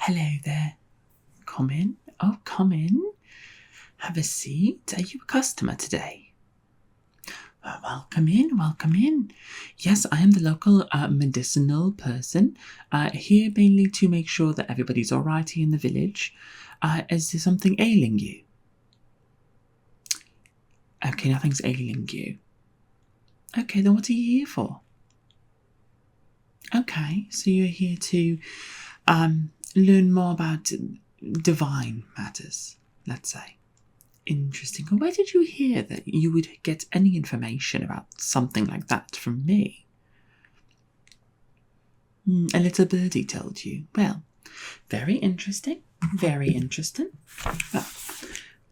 Hello there. Come in. Oh, come in. Have a seat. Are you a customer today? Welcome in, welcome in. Yes, I am the local medicinal person, here mainly to make sure that everybody's all right here in the village. Is there something ailing you? Okay, nothing's ailing you. Okay, then what are you here for? Okay, so you're here to learn more about divine matters, let's say. Interesting. Where did you hear that you would get any information about something like that from me? A little birdie told you. Well, very interesting. Very interesting. Well,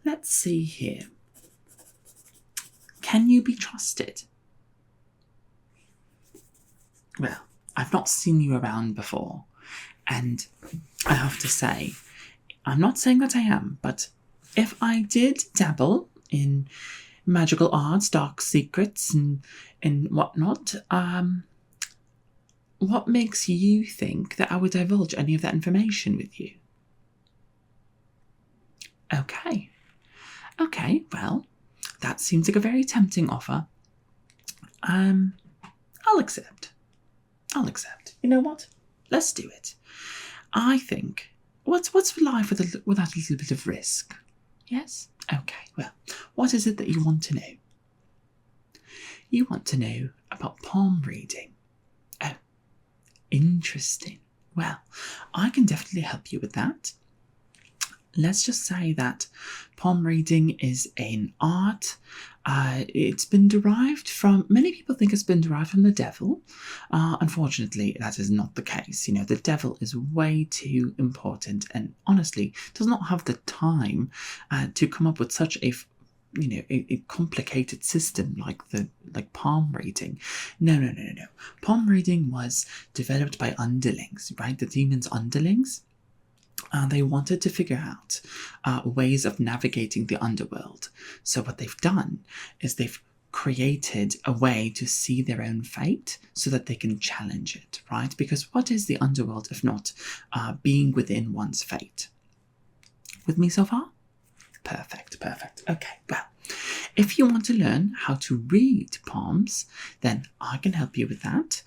let's see here. Can you be trusted? Well, I've not seen you around before, and I have to say, I'm not saying that I am, but if I did dabble in magical arts, dark secrets, and whatnot, what makes you think that I would divulge any of that information with you? Okay. Okay, well, that seems like a very tempting offer. I'll accept. You know what? Let's do it. I think, what's life without a little bit of risk? Yes? Okay, well, what is it that you want to know? You want to know about palm reading. Oh, interesting. Well, I can definitely help you with that. Let's just say that palm reading is an art. It's been derived from, many people think it's been derived from the devil. Unfortunately, that is not the case. You know, the devil is way too important and honestly does not have the time to come up with such a complicated system like palm reading. No. Palm reading was developed by underlings, right? The demon's underlings. They wanted to figure out ways of navigating the underworld. So what they've done is they've created a way to see their own fate so that they can challenge it, right? Because what is the underworld if not being within one's fate? With me so far? Perfect. Okay, well, if you want to learn how to read palms, then I can help you with that.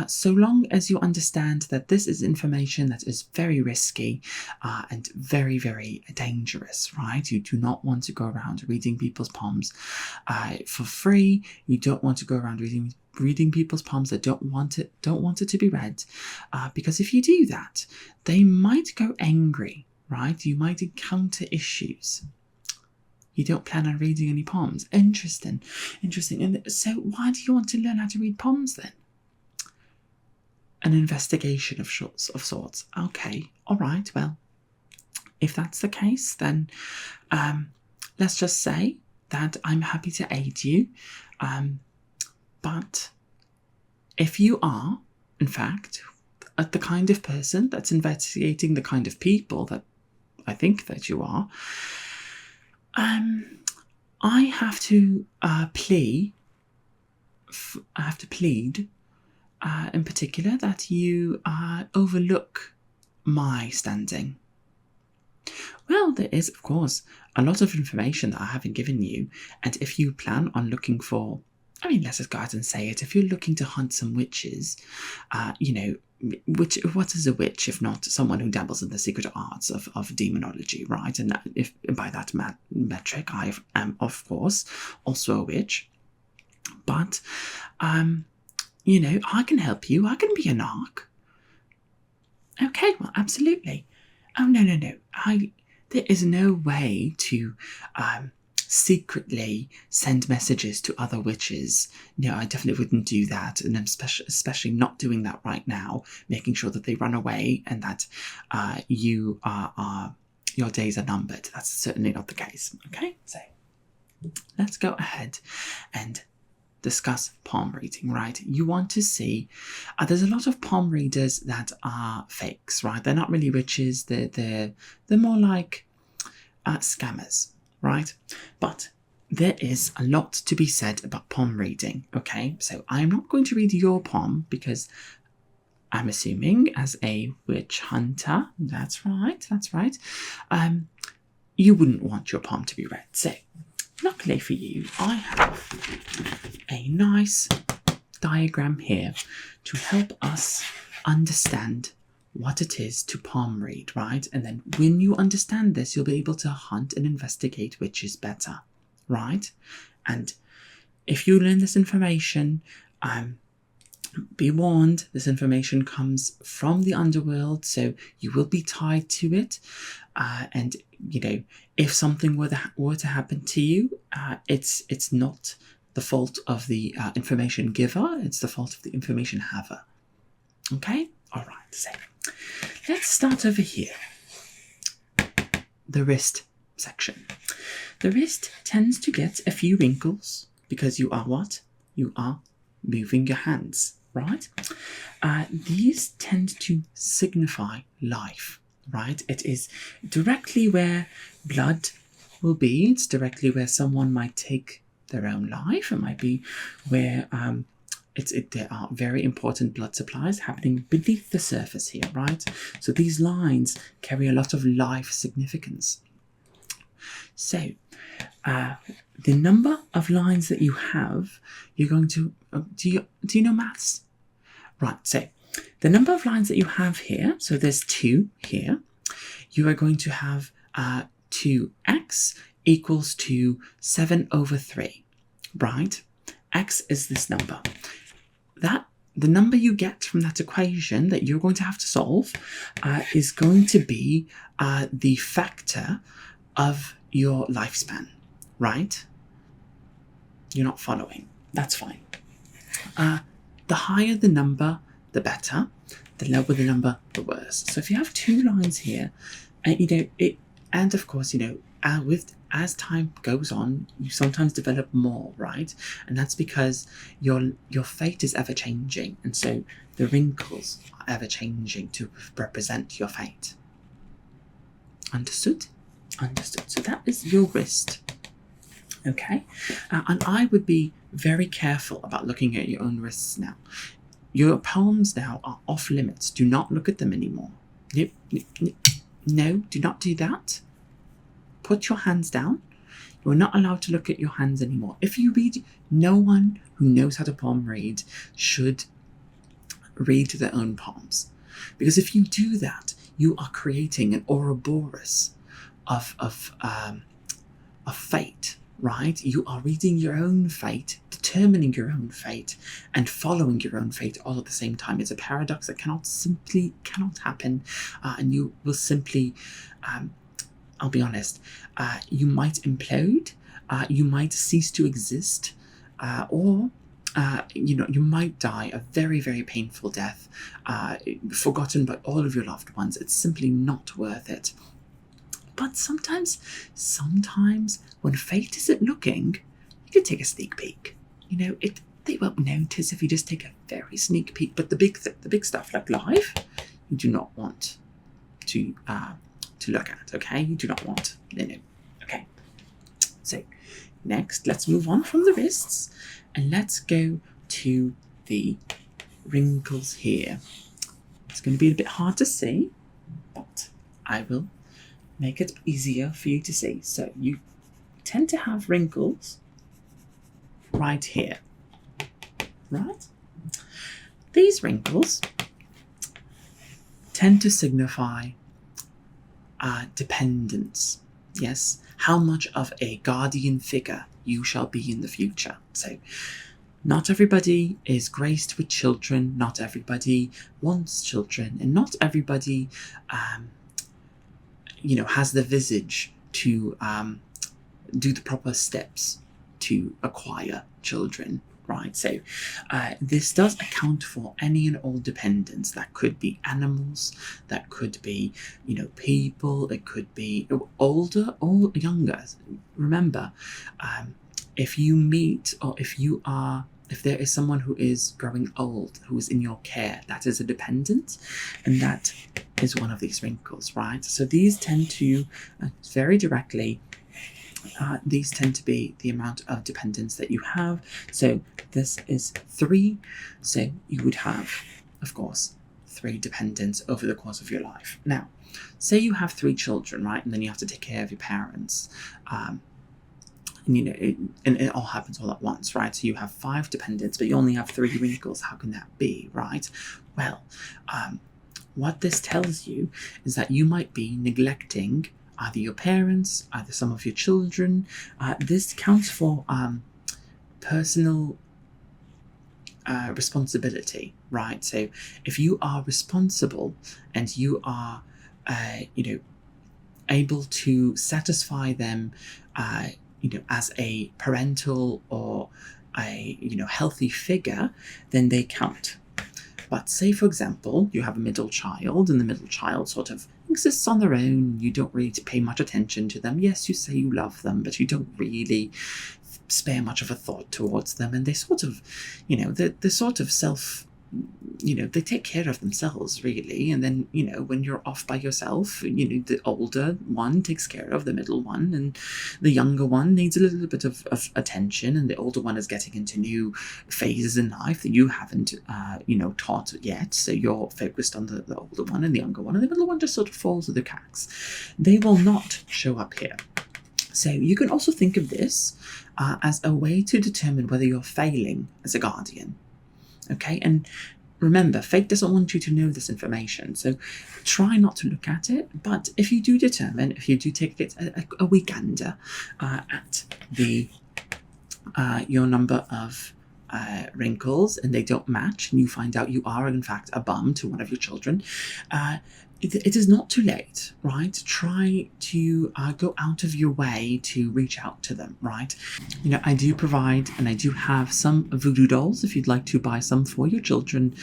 So long as you understand that this is information that is very risky and very, very dangerous, right? You do not want to go around reading people's palms for free. You don't want to go around reading people's palms that don't want it to be read, because if you do that, they might go angry, right? You might encounter issues. You don't plan on reading any palms. Interesting. And so why do you want to learn how to read palms then? An investigation of sorts. Okay, all right, well, if that's the case, then let's just say that I'm happy to aid you. But if you are, in fact, the kind of person that's investigating the kind of people that I think that you are, I have to plead in particular that you overlook my standing. Well, there is, of course, a lot of information that I haven't given you, and if you plan on looking for, let's just go out and say it, if you're looking to hunt some witches, what is a witch if not someone who dabbles in the secret arts of demonology, right? And if by that metric I am, of course, also a witch. But, I can help you. I can be a narc. Okay, well, absolutely. Oh, no. There is no way to secretly send messages to other witches. No, I definitely wouldn't do that, and I'm especially not doing that right now, making sure that they run away and that your days are numbered. That's certainly not the case. Okay, so let's go ahead and discuss palm reading, right? You want to see, there's a lot of palm readers that are fakes, right? They're not really witches. They're more like scammers, right? But there is a lot to be said about palm reading, okay? So I'm not going to read your palm because I'm assuming, as a witch hunter. That's right, you wouldn't want your palm to be red. So, luckily for you, I have a nice diagram here to help us understand what it is to palm read, right? And then when you understand this, you'll be able to hunt and investigate witches better, right? And if you learn this information, be warned, this information comes from the underworld, so you will be tied to it. And you know, if something were to happen to you, it's not the fault of the information giver; it's the fault of the information haver. Okay, all right. So let's start over here. The wrist section. The wrist tends to get a few wrinkles because you are what? You are moving your hands. Right? These tend to signify life, right? It is directly where blood will be. It's directly where someone might take their own life. It might be where there are very important blood supplies happening beneath the surface here, right? So these lines carry a lot of life significance. So, the number of lines that you have, you're going to... do you know maths? Right, so the number of lines that you have here, so there's 2 here, you are going to have 2x equals to 7 over 3, right? X is this number. The number you get from that equation that you're going to have to solve is going to be the factor of your lifespan, right? You're not following. That's fine. The higher the number, the better. The lower the number, the worse. So if you have 2 lines here, and of course, as time goes on, you sometimes develop more, right? And that's because your fate is ever changing, and so the wrinkles are ever changing to represent your fate. Understood? Understood. So that is your wrist. Okay, and I would be very careful about looking at your own wrists now. Your palms now are off limits. Do not look at them anymore. No, do not do that. Put your hands down. You are not allowed to look at your hands anymore. If you read, no one who knows how to palm read should read their own palms. Because if you do that, you are creating an Ouroboros of fate. Right? You are reading your own fate, determining your own fate, and following your own fate all at the same time. It's a paradox that cannot happen, and you will simply, I'll be honest, you might implode, you might cease to exist, or you might die a very, very painful death, forgotten by all of your loved ones. It's simply not worth it. But sometimes when fate isn't looking, you can take a sneak peek. They won't notice if you just take a very sneak peek. But the big stuff like life, you do not want to look at. Okay, you do not want. No. Okay. So next, let's move on from the wrists and let's go to the wrinkles here. It's going to be a bit hard to see, but I will make it easier for you to see. So you tend to have wrinkles right here, right? These wrinkles tend to signify dependence. Yes, how much of a guardian figure you shall be in the future. So not everybody is graced with children, not everybody wants children, and not everybody has the visage to do the proper steps to acquire children, right? So this does account for any and all dependents. That could be animals, that could be, people, it could be older or younger. Remember, if you meet or if there is someone who is growing old, who is in your care, that is a dependent, and that is one of these wrinkles, right? So these tend to, very directly, these tend to be the amount of dependence that you have. So this is 3. So you would have, of course, 3 dependents over the course of your life. Now, say you have 3 children, right? And then you have to take care of your parents. And it all happens all at once, right? So you have 5 dependents, but you only have 3 wrinkles. How can that be, right? Well, what this tells you is that you might be neglecting either your parents, either some of your children. This counts for personal responsibility, right? So if you are responsible and you are, able to satisfy them, as a parental or a, healthy figure, then they count. But say, for example, you have a middle child and the middle child sort of exists on their own. You don't really pay much attention to them. Yes, you say you love them, but you don't really spare much of a thought towards them. And they sort of, they're sort of they take care of themselves, really. And then, when you're off by yourself, the older one takes care of the middle one, and the younger one needs a little bit of attention, and the older one is getting into new phases in life that you haven't, taught yet. So you're focused on the older one and the younger one, and the middle one just sort of falls through the cracks. They will not show up here. So you can also think of this as a way to determine whether you're failing as a guardian. Okay, and remember, fate doesn't want you to know this information, so try not to look at it. But if you do take a wee gander at your number of wrinkles and they don't match, and you find out you are in fact a bum to one of your children, it is not too late, right? Try to go out of your way to reach out to them, right? I do provide, and I do have some voodoo dolls if you'd like to buy some for your children.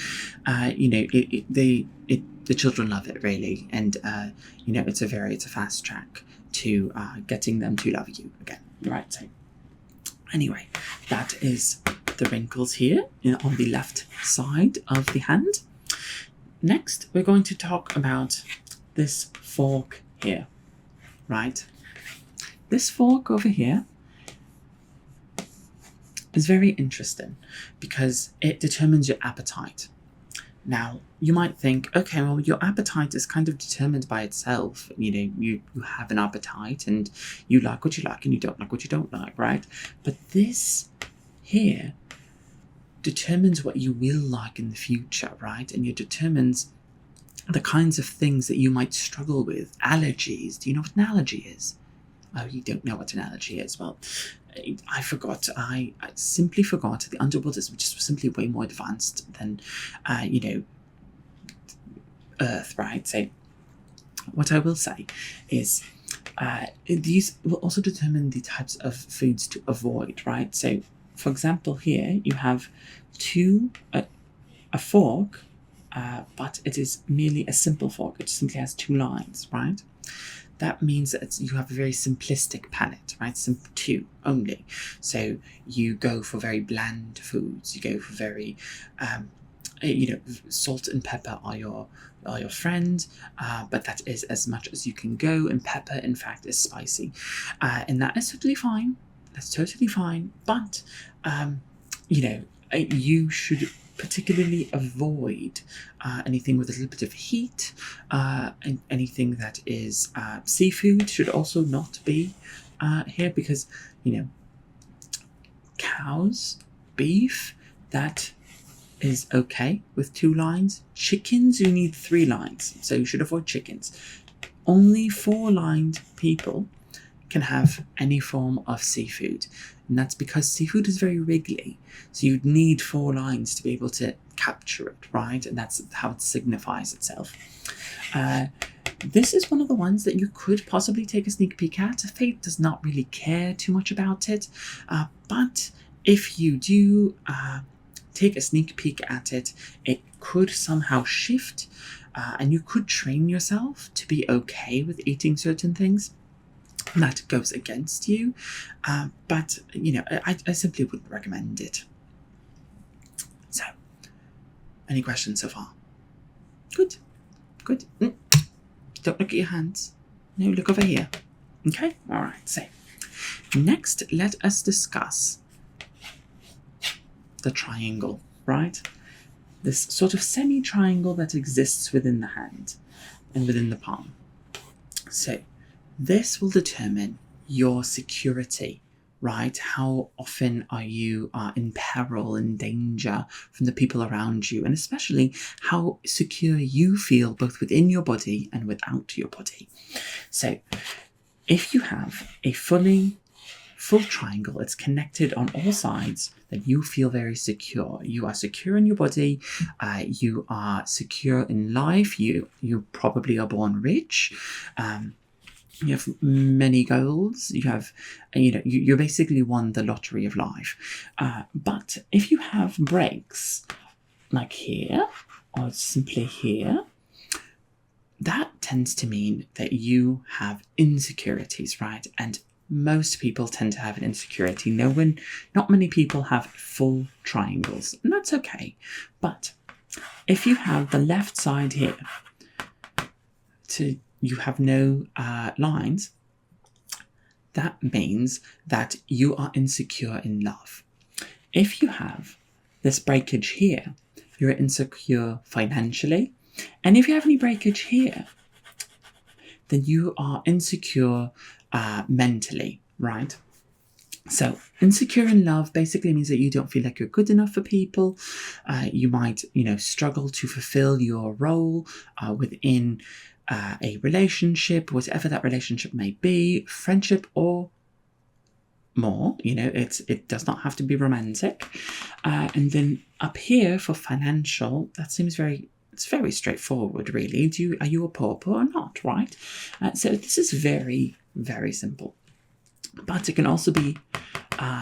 The children love it, really, and it's a fast track to getting them to love you again, right? So anyway, that is the wrinkles here on the left side of the hand. Next, we're going to talk about this fork here, right? This fork over here is very interesting because it determines your appetite. Now, you might think, okay, well, your appetite is kind of determined by itself. You have an appetite and you like what you like and you don't like what you don't like, right? But this here determines what you will like in the future, right? And it determines the kinds of things that you might struggle with. Allergies. Do you know what an allergy is? Oh, you don't know what an allergy is. Well, I forgot. I simply forgot. The underworld is just simply way more advanced than, Earth, right? So what I will say is these will also determine the types of foods to avoid, right? So, for example, here you have a fork, but it is merely a simple fork. It simply has 2 lines, right? That means that you have a very simplistic palate, right? Simple 2 only. So you go for very bland foods. You go for very, salt and pepper are your friend, but that is as much as you can go. And pepper, in fact, is spicy, and that is totally fine. That's totally fine. But you should particularly avoid anything with a little bit of heat, and anything that is seafood should also not be here, because cows, beef, that is okay with 2 lines. Chickens, you need 3 lines, so you should avoid chickens. Only 4-lined people can have any form of seafood, and that's because seafood is very wriggly, so you'd need 4 lines to be able to capture it, right? And that's how it signifies itself. This is one of the ones that you could possibly take a sneak peek at. Fate does not really care too much about it, but if you do take a sneak peek at it, it could somehow shift, and you could train yourself to be okay with eating certain things. That goes against you, but I simply wouldn't recommend it. So, any questions so far? Good. Don't look at your hands. No, look over here. Okay? Alright, so next let us discuss the triangle, right? this sort of semi-triangle that exists within the hand and within the palm. So this will determine your security, right? How often are you in peril, in danger from the people around you, and especially how secure you feel both within your body and without your body. So if you have a full triangle, it's connected on all sides, then you feel very secure. You are secure in your body, you are secure in life, you probably are born rich, you have many goals, you basically won the lottery of life. But if you have breaks, like here, or simply here, that tends to mean that you have insecurities, right? And most people tend to have an insecurity. Not many people have full triangles, and that's okay. But if you have the left side here, you have no lines, that means that you are insecure in love. If you have this breakage here, you're insecure financially. And if you have any breakage here, then you are insecure mentally, right? So insecure in love basically means that you don't feel like you're good enough for people. You might, struggle to fulfill your role within a relationship, whatever that relationship may be, friendship or more. It does not have to be romantic. And then up here for financial, that seems it's very straightforward, really. Are you a pauper or not, right? So this is very, very simple. But it can also be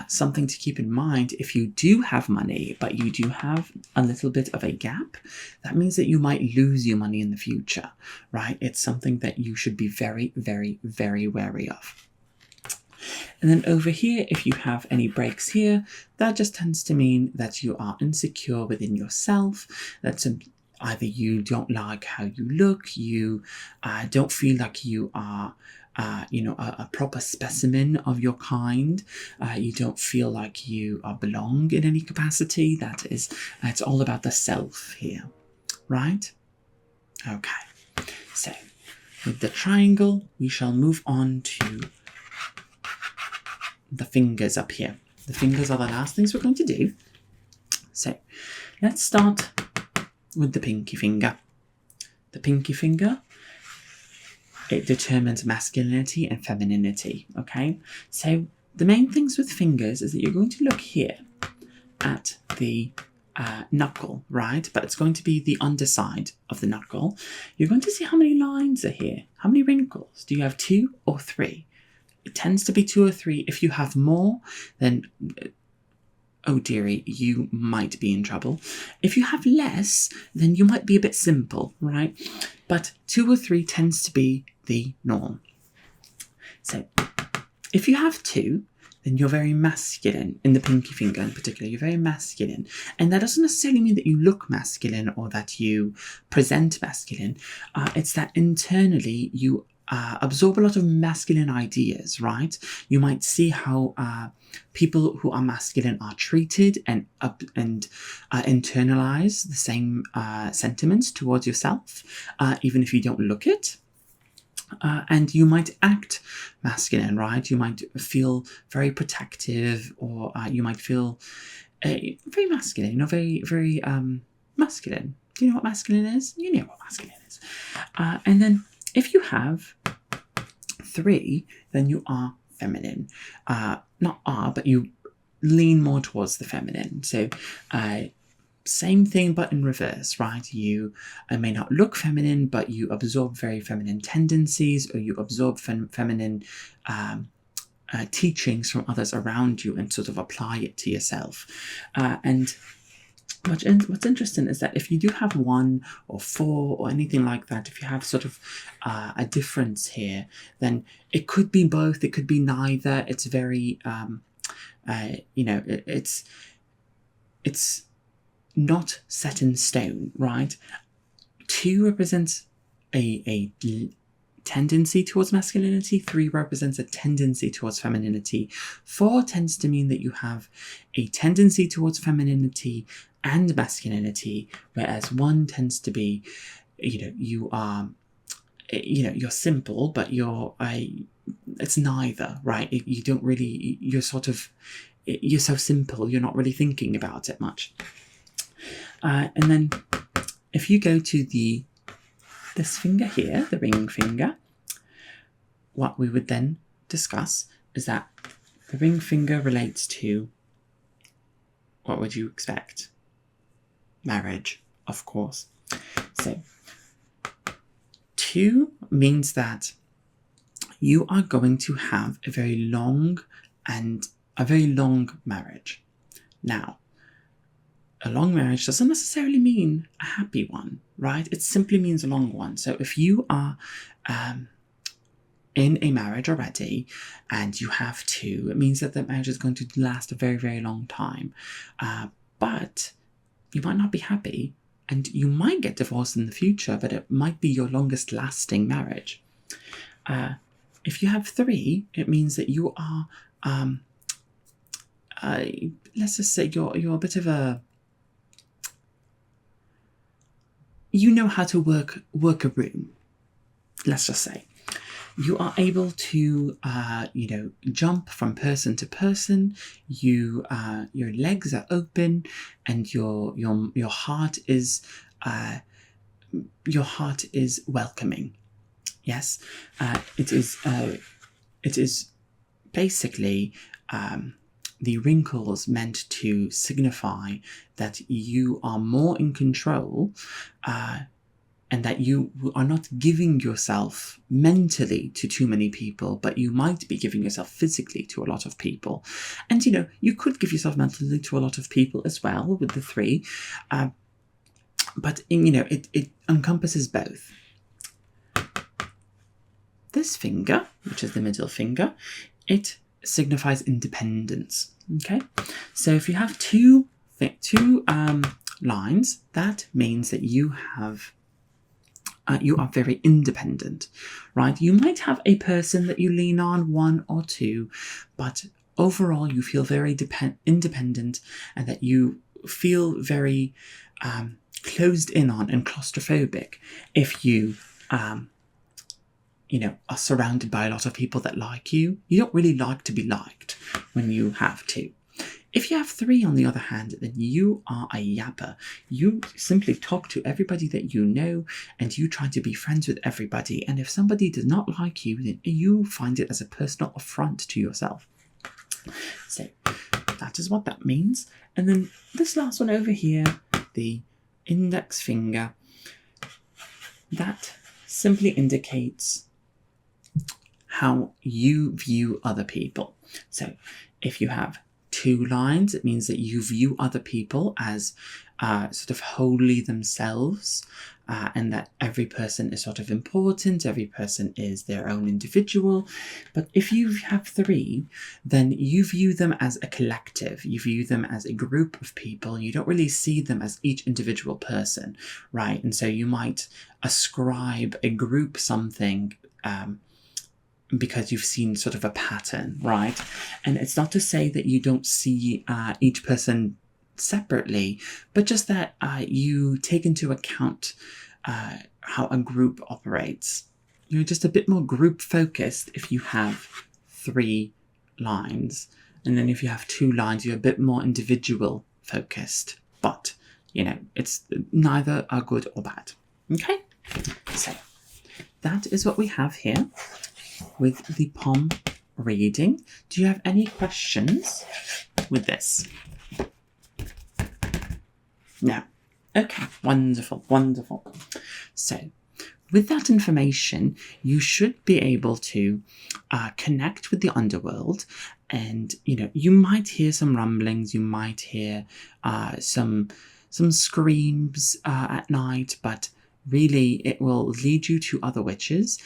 something to keep in mind. If you do have money, but you do have a little bit of a gap, that means that you might lose your money in the future, right? It's something that you should be very, very, very wary of. And then over here, if you have any breaks here, that just tends to mean that you are insecure within yourself. That's either you don't like how you look, you don't feel like you are a proper specimen of your kind. You don't feel like you belong in any capacity. It's all about the self here, right? Okay, so with the triangle, we shall move on to the fingers up here. The fingers are the last things we're going to do. So let's start with the pinky finger. The pinky finger, it determines masculinity and femininity, okay? So the main things with fingers is that you're going to look here at the knuckle, right? But it's going to be the underside of the knuckle. You're going to see how many lines are here. How many wrinkles? Do you have 2 or 3? It tends to be 2 or 3. If you have more, then oh dearie, you might be in trouble. If you have less, then you might be a bit simple, right? But 2 or 3 tends to be the norm. So if you have 2, then you're very masculine. In the pinky finger in particular, you're very masculine. And that doesn't necessarily mean that you look masculine or that you present masculine. It's that internally you absorb a lot of masculine ideas, right? You might see how people who are masculine are treated and internalize the same sentiments towards yourself, even if you don't look it. And you might act masculine, right? You might feel very protective, or you might feel very masculine, very, very masculine. Do you know what masculine is? You know what masculine is. And then if you have 3, then you are feminine. Not are, but you lean more towards the feminine. So same thing, but in reverse, right? You may not look feminine, but you absorb very feminine tendencies, or you absorb feminine teachings from others around you and sort of apply it to yourself. And what's interesting is that if you do have 1 or 4 or anything like that, if you have sort of a difference here, then it could be both, it could be neither. It's very, it's not set in stone, right? 2 represents a tendency towards masculinity, 3 represents a tendency towards femininity, 4 tends to mean that you have a tendency towards femininity and masculinity, whereas one tends to be, you are, you're simple, but it's neither, right? You don't really, you're so simple, you're not really thinking about it much. And then if you go to this finger here, the ring finger, what we would then discuss is that the ring finger relates to, what would you expect? Marriage, of course. So 2 means that you are going to have a very long marriage. Now, a long marriage doesn't necessarily mean a happy one, right? It simply means a long one. So if you are in a marriage already and you have 2, it means that the marriage is going to last a very, very long time. But you might not be happy, and you might get divorced in the future, but it might be your longest lasting marriage. If you have 3, it means that you are, let's just say you're a bit of a, you know how to work a room, let's just say. You are able to, jump from person to person. Your legs are open, and your heart is welcoming. Yes, it is basically the wrinkles meant to signify that you are more in control. And that you are not giving yourself mentally to too many people, but you might be giving yourself physically to a lot of people. And, you could give yourself mentally to a lot of people as well with the 3. But, it encompasses both. This finger, which is the middle finger, it signifies independence. Okay? So if you have two lines, that means that you are very independent, right? You might have a person that you lean on, 1 or 2, but overall you feel very independent, and that you feel very closed in on and claustrophobic if you, are surrounded by a lot of people that like you. You don't really like to be liked when you have 2. If you have 3, on the other hand, then you are a yapper. You simply talk to everybody that you know, and you try to be friends with everybody. And if somebody does not like you, then you find it as a personal affront to yourself. So that is what that means. And then this last one over here, the index finger, that simply indicates how you view other people. So if you have 2 lines, it means that you view other people as sort of wholly themselves, and that every person is sort of important, every person is their own individual. But if you have 3, then you view them as a collective, you view them as a group of people, you don't really see them as each individual person, right? And so you might ascribe a group something because you've seen sort of a pattern, right? And it's not to say that you don't see each person separately, but just that you take into account how a group operates. You're just a bit more group focused if you have 3 lines. And then if you have 2 lines, you're a bit more individual focused. But, it's neither are good or bad. Okay? So that is what we have here with the palm reading. Do you have any questions with this? No. Okay, wonderful, wonderful. So with that information, you should be able to connect with the underworld, and you might hear some rumblings, you might hear some screams at night, but really it will lead you to other witches.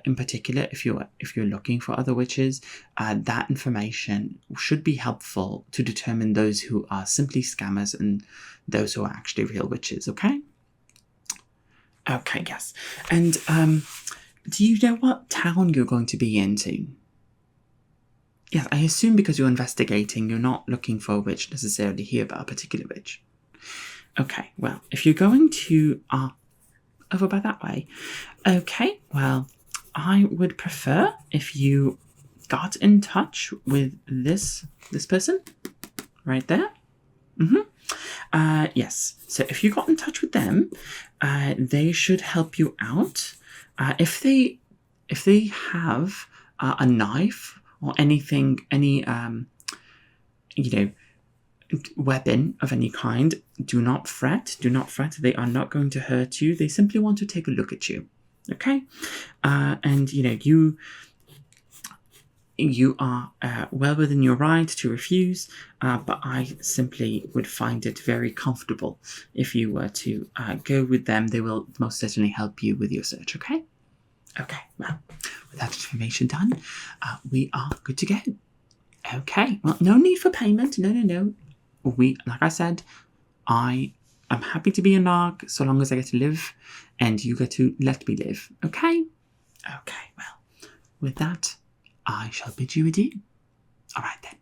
In particular, if you're looking for other witches, that information should be helpful to determine those who are simply scammers and those who are actually real witches. Okay, yes. And do you know what town you're going to be into? Yes, I assume because you're investigating, you're not looking for a witch necessarily here, but a particular witch. Okay, well, if you're going to over by that way, okay, well, I would prefer if you got in touch with this person right there. Yes. So if you got in touch with them, they should help you out. If they have a knife or anything, any weapon of any kind, do not fret. Do not fret. They are not going to hurt you. They simply want to take a look at you. Okay. And you are well within your right to refuse, but I simply would find it very comfortable if you were to go with them. They will most certainly help you with your search, okay? Okay, well, with that information done, we are good to go. Okay, well, no need for payment. No. Like I said, I am happy to be a narc so long as I get to live, and you get to let me live, okay? Okay, well, with that, I shall bid you adieu. All right then.